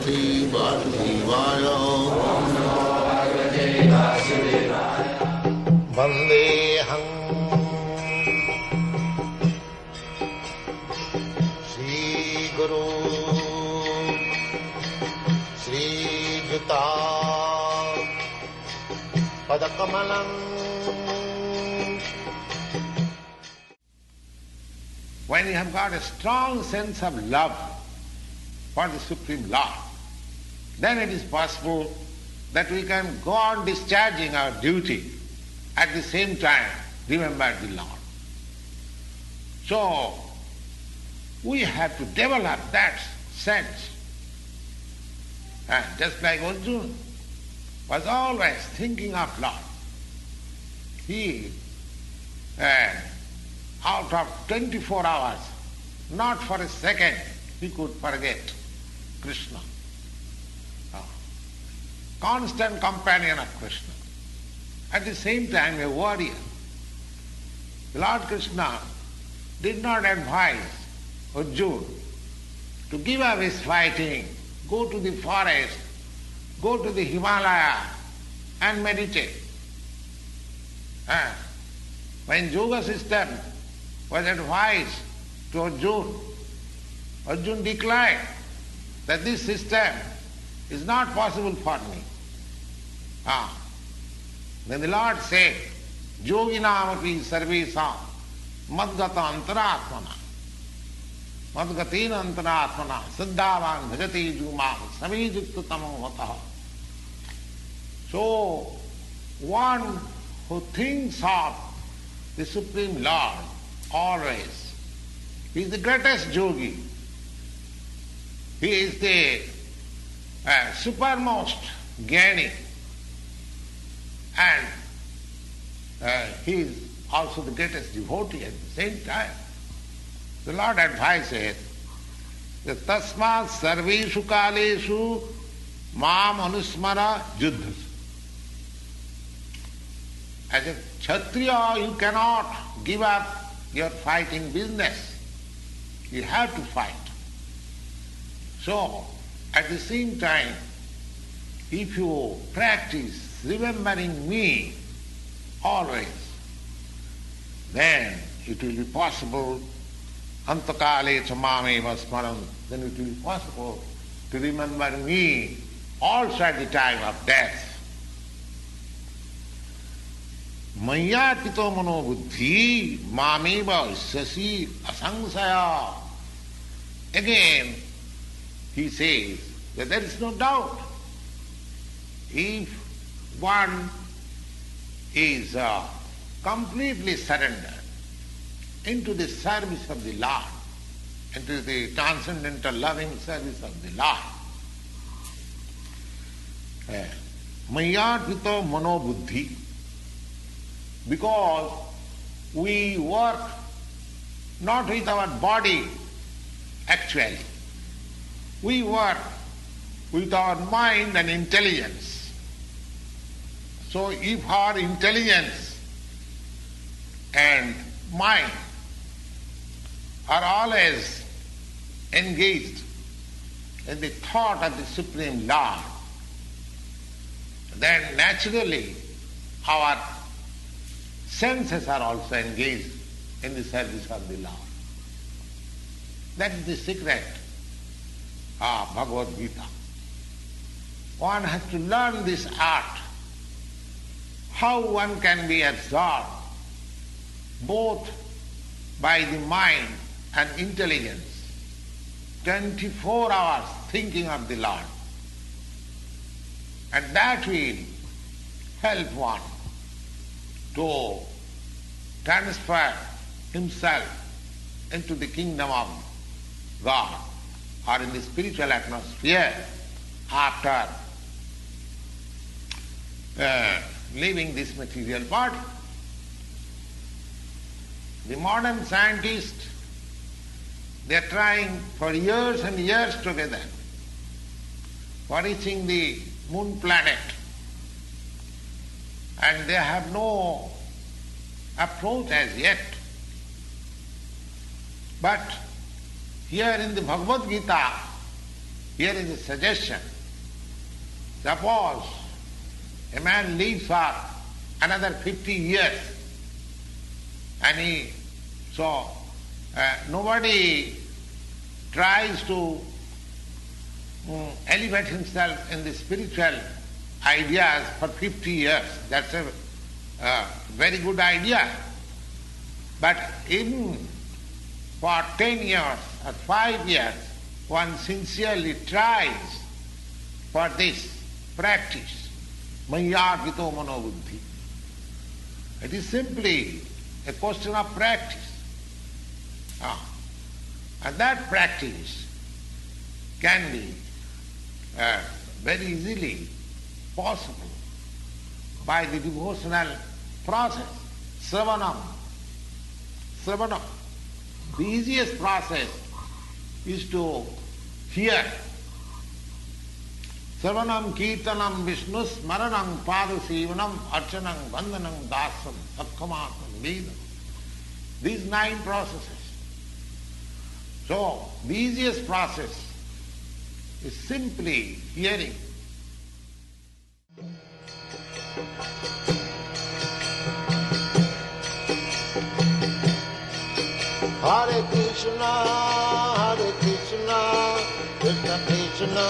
Bhagavate Vasudevaya. Vandeham Sri Guru Sri Juta Padakamalam. When you have got a strong sense of love for the Supreme Lord, then it is possible that we can go on discharging our duty, at the same time remember the Lord. So, we have to develop that sense. And just like Arjuna was always thinking of Lord. He, out of 24 hours, not for a second, he could forget Krishna. Constant companion of Krishna. At the same time, a warrior. Lord Krishna did not advise Arjuna to give up his fighting, go to the forest, go to the Himalaya and meditate. When yoga system was advised to Arjuna, Arjuna declared that this system is not possible for me. Then the Lord said, Yoginam api sarvesam madgata antaratmana madgatina antaratmana siddhavan bhajati jumam samijukta tamam vataha. So, one who thinks of the Supreme Lord always, he is the greatest yogi. He is the supermost jnani, and he is also the greatest devotee at the same time. The Lord advises that tasmat sarveshu kaleshu mam anusmara juddhas. As a Kshatriya, you cannot give up your fighting business. You have to fight. So, at the same time, if you practice remembering me always, then it will be possible, antakale chamameva smaram, then it will be possible to remember me also at the time of death. Mayatito mano buddhi mameva sasi asangsaya. Again, he says that there is no doubt. If one is completely surrendered into the service of the Lord, into the transcendental loving service of the Lord, mayatito mano buddhi, because we work not with our body actually, we work with our mind and intelligence. So if our intelligence and mind are always engaged in the thought of the Supreme Lord, then naturally our senses are also engaged in the service of the Lord. That is the secret of Bhagavad-gita. One has to learn this art, how one can be absorbed both by the mind and intelligence, 24 hours thinking of the Lord. And that will help one to transfer himself into the kingdom of God or in the spiritual atmosphere after leaving this material body. The modern scientists, they are trying for years and years together for reaching the moon planet, and they have no approach as yet. But here in the Bhagavad-gita, Here is a suggestion. Suppose a man lives for another 50 years and nobody tries to elevate himself in the spiritual ideas for 50 years. That's a very good idea. But even for 10 years or 5 years, one sincerely tries for this practice, Mayarpito Manobuddhi. It is simply a question of practice. And that practice can be very easily possible by the devotional process, Sravanam. Sravanam. The easiest process is to hear. Sravanam, Kirtanam, Vishnu, Smaranam, Padasevanam, Archanam, Vandanam, Dasam, Sakkamatam, Vedam. These 9 processes. So, the easiest process is simply hearing. Hare Krishna, Krishna Krishna,